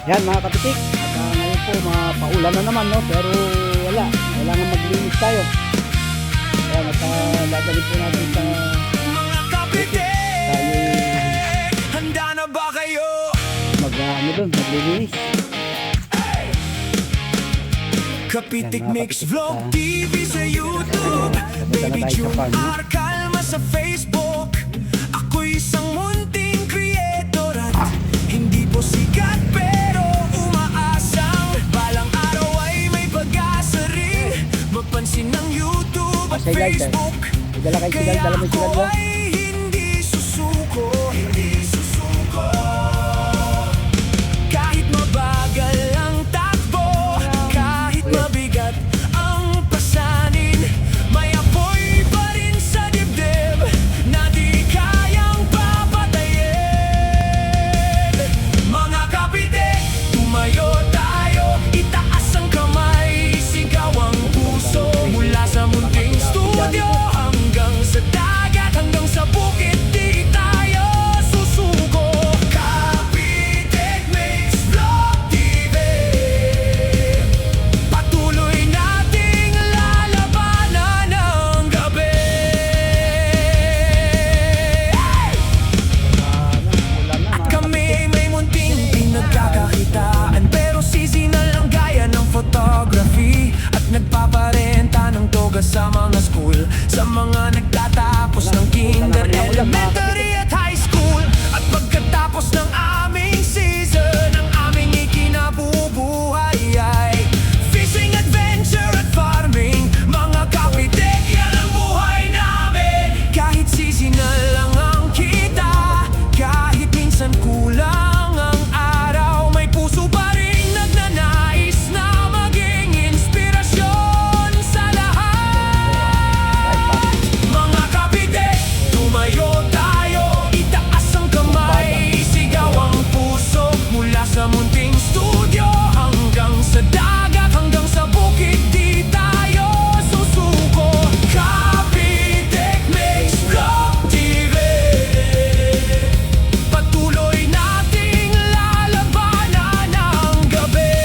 Yan mga kapitik, at ngayon po paulan na naman, no? Pero wala nga maglinis tayo. Yan, at dadalhin po natin sa Mga kapitik, tayo handa na ba kayo? maglinis. Kapitik Yan, mga Mix kapitik, Vlog TV sa YouTube, Baby tayo sa June farm, no? Arcalma sa Facebook. Ako'y isang munting creator at hindi po sikat pero umaasang balang araw ay may pag-asa rin mapansin ng YouTube at Sigal, Facebook. Dala kayo sigal, dala mo sigal Ako mo. ay hindi susuko, kahit mabagal ang takbo, kahit mabigat ang pasanin, may apoy pa rin sa dibdib na di kayang papatayin. Mga kapitik, tumayo tayo, itaas ang kamay, sigaw ang puso, mula sa munting studio hanggang sa dagat, hanggang sa bukid, di tayo susuko. Kapitik Mix Vlog TV, patuloy nating lalabanan ng gabi. Kami ay may munting pinagkakakitaan, pero seasonal ang gaya ng photography, at nagpaparenta ng toga sa mga school, sa mga nagtatapos ng kinder, elementary at high school. At pagkatapos ng aming season, ang aming ikinabubuhay ay fishing, adventure at farming. Mga kapitik, yan ang buhay namin. Kahit seasonal lang ang kita, kahit minsan kulang ang araw, may puso pa rin nagnanais na maging inspirasyon sa lahat. Mga kapitik, tumayo tayo, itaas ang kamay, sigaw ang puso, mula sa munting studio hanggang sa dagat, hanggang sa bukid, di tayo susuko. Kapitik Mix Vlog TV, patuloy nating lalabanan ng gabi.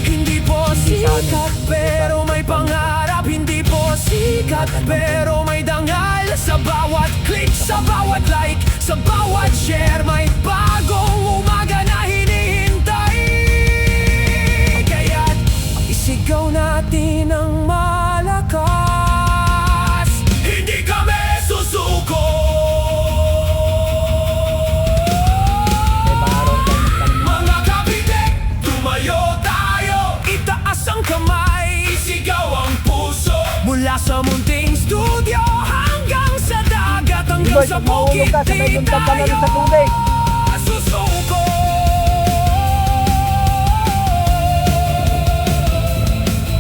Hindi po sikat pero may pangarap, hindi po sikat pero may dangal. Sa bawat click, sa bawat like, sa bawat share, may bagong umaga na hinihintay. Kaya't isigaw natin ang malakas, hindi kami susuko. Mga kapitik, tumayo tayo, itaas ang kamay, isigaw ang puso, mula sa munting studio hanggang sa dagat, hanggang sa bukid, di tayo susuko.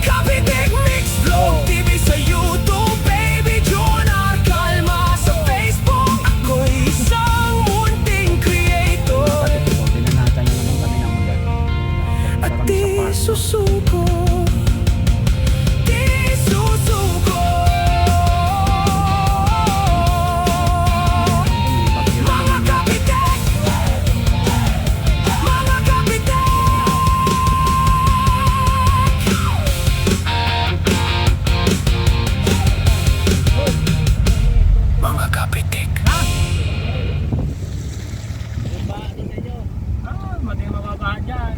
Kapitik Mix Vlog TV sa YouTube, Baby June Arcalma sa Facebook. Ako'y isang munting creator Pinanatan na naman kami ng mga at di susuko, di susuko. Mga kapitik, mga kapitik, mga kapitik. Mati mababa dyan.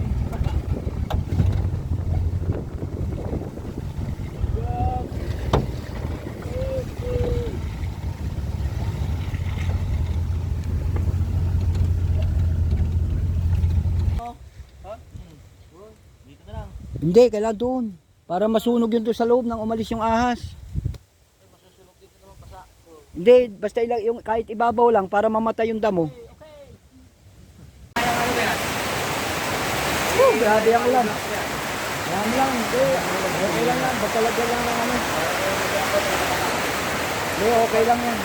Hindi, kailangan doon. Para masunog yun doon sa loob nang umalis yung ahas. Hindi, basta ilang, yung, kahit ibabaw lang para mamatay yung damo. Oh, grabe ang ulan. Yan lang, hindi. Okay lang yan, basta lagyan lang ng ano. Hindi, okay lang yan.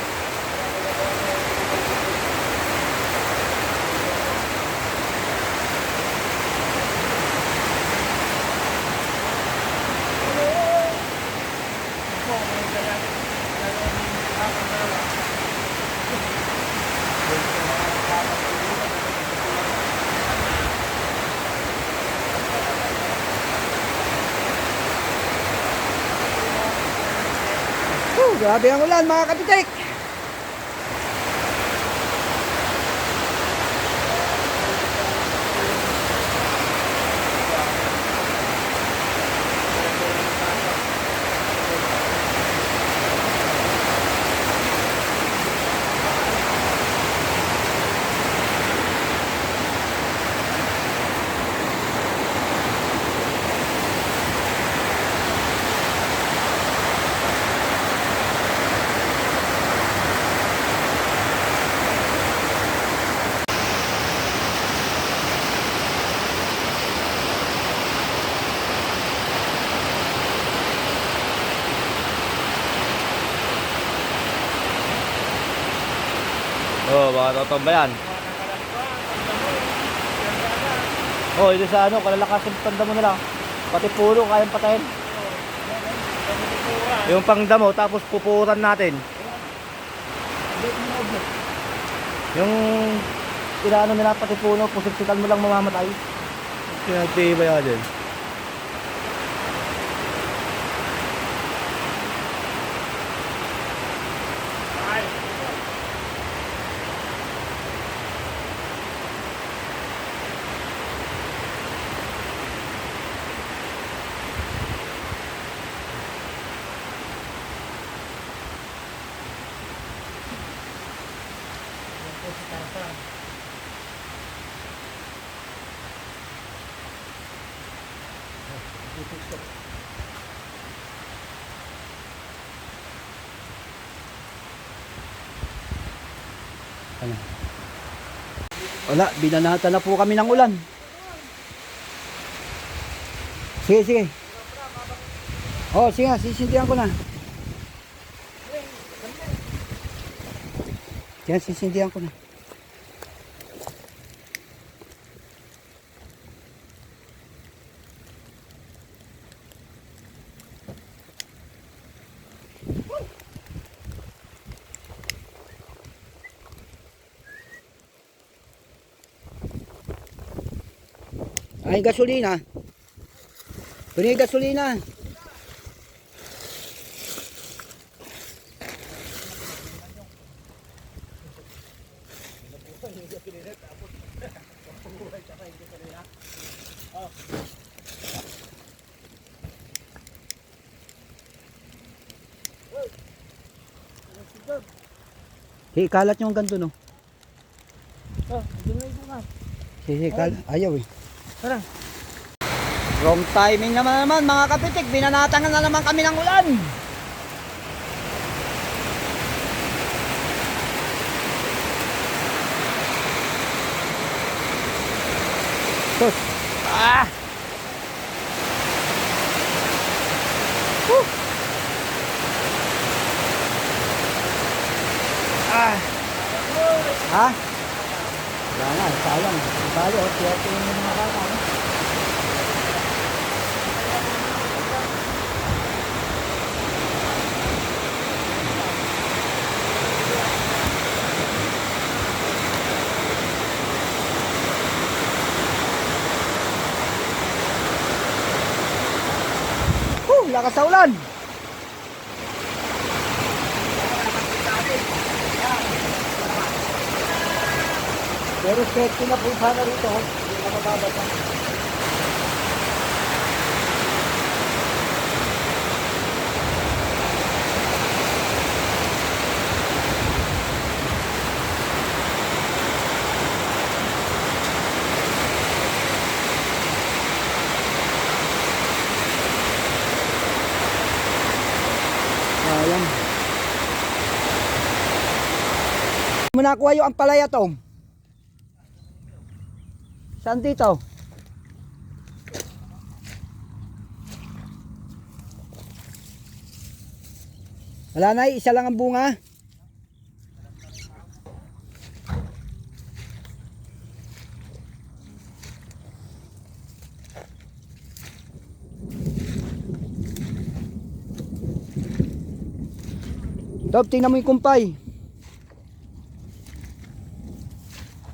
Grabe ang ulan mga kapitik. Oh, baka totoo ba yan? Oh, ito sa ano, kalalakasin panda mo na lang. Pati pulo, kayang patayin. Yung pangdamo, tapos pupuran natin. Yung inaano nila pati puno, pusiksikan mo lang mamamatay. Pinagtiba yan din. Ano? Wala, binanata na po kami ng ulan. Sige, sige. Oh, sige, sisindihan ko na. Yan, sisindihan ko na. Ay, gasolina. Kunin yung gasolina. Sige, kalat yung ganito, no? Sige, kalat. Ayaw eh. Tara. Wrong timing naman mga kapitik. Binanatangan na naman kami ng ulan. Sus. Ah! Ah! Ha? Wala na, sayang. Bali, tiyerte yung mga bata. No? Lakas sa ulan. Pero safety na po sana rito. Hindi na mababasa. Ayan. Muna nakuha yung ampalaya to. Saan dito? Wala na, isa lang ang bunga. Top, tingnan mo yung kumpay.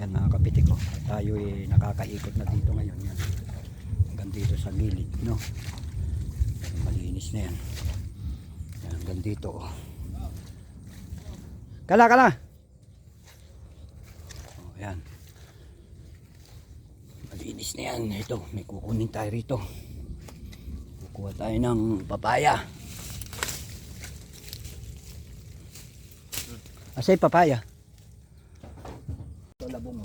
Yan mga kapitik ko. Tayo nakakaikot na dito ngayon. Yan. Hanggang dito sa gilid. No? Malinis na yan. Yan hanggang dito. Kala, kala. Oh, yan. Malinis na yan. Ito, may kukunin tayo rito. Kukuha tayo ng papaya. Asay papaya. Ito labong.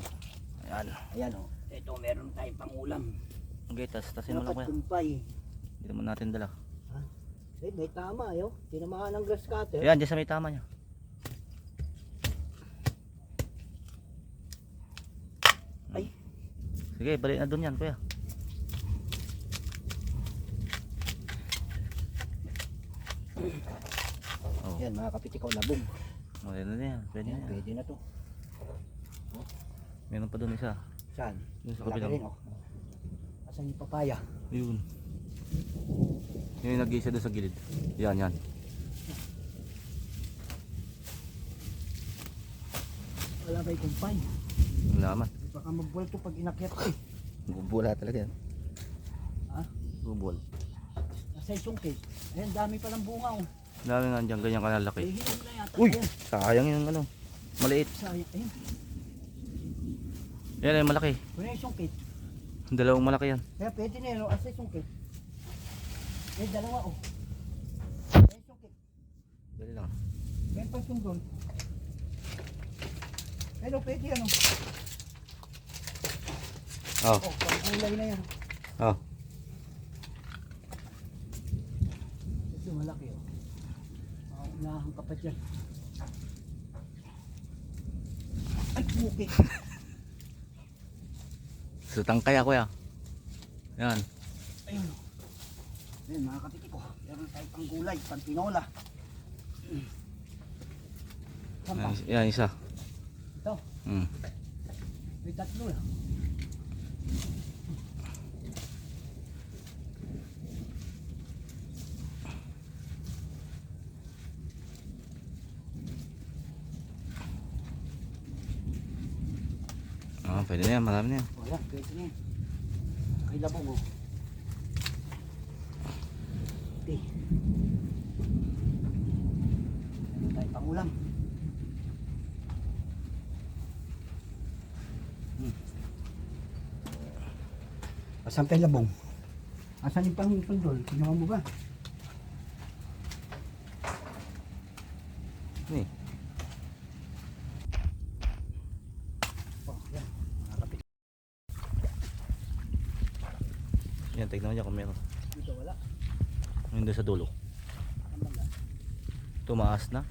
Ayan. Ayan o. Ito meron tayong pangulam. Okay, tasin mo lang Dapat kuya. kumpay. Hindi naman natin dala. Eh, may tama yo. Tinamaan ng grass cutter. Ayan, dyan sa may tama niya. Ay. Sige, balik na doon yan kuya. Oh. Yan mga kapitikaw labong. Maganda na yan. Pwede na Yan, yan. pwede na to. Meron pa doon isa. Saan? Yun sa Malaki kabilang. rin, oh. Asan yung papaya? Yun. Yun yung nag-iisa doon sa gilid. Yan, yan. Wala ba yung kumpay? Ang laman. Baka magbuwelto pag inakyat ko eh. Bubula talaga yan. Ha? Bubol. Nasa isang cake. Ayan, dami palang bunga oh. Dami nga dyan, ganyan Eh, kalalaki. hinom na yata. Uy! Ayan, Sayang yung ano. Maliit. sayang. Ayan, Yan yung malaki. wala yung isang cake. Dalawang malaki yan. Kaya pwede na yun, oh. Asa isang cake. Eh, dalawa oh. Ayan isang cake. Dali lang. Ayan pa isang doon. Pero pwede yan oh. Oh. Oh, pang-gulay na yan. Oh. Ito malaki oh. Unahan ka pa dyan. Ay, puki. Sutang kaya kuya. Yan. Ayun oh. Ayan mga kapiti ko. Meron tayo pang gulay, pang tinola. Saan pa? Yan isa. Ito. Hmm. May tatlo lang. Ah, pwede na yan. Marami na yan. Wala, pwede na yan. Kay labong oh. Okay. Meron tayo pangulam. Asan kay labong? Asan yung pang-dol? Kinuha mo ba? Ni. Oh, yan. Mga kapit. Yan, tignan mo dyan kung meron. Dito wala. Yung doon sa dulo. Tama na. Tumaas na.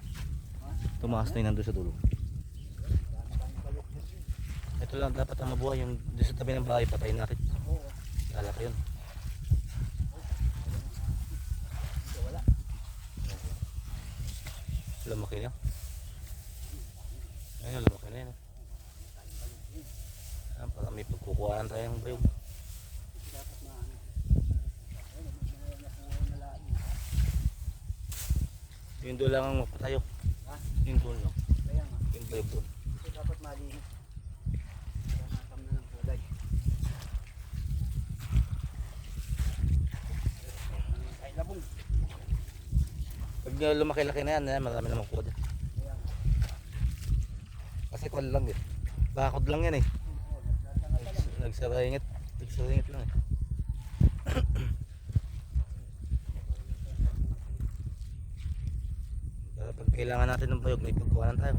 Tumaas na yung nandun sa dulo. Ito lang dapat ang mabuhay. Yung doon sa tabi ng bahay, patayin natin. Oo. Lalaki yun. Dito wala. Lumaki na. Ayun, lumaki na yun. Ayan, para may pagkukuhaan tayo ng bayog. Dapat na ano. Ayun, may nakuha na lahat. Yung doon lang ang mapatayo. Ha? Yung doon lang. Kaya nga. Yung bayog doon. Ito dapat malinis. Kaya natam na ng kulay. Ay labong. Pag lumaki-laki na yan, marami namang kuha dyan. Kaya nga. Kasi kuha lang eh. Bakod lang yan eh. Oo, nagtatanga pala. Nagsaringit. Nagsaringit lang eh. Para pag kailangan natin ng bayog, may pagkuhanan tayo.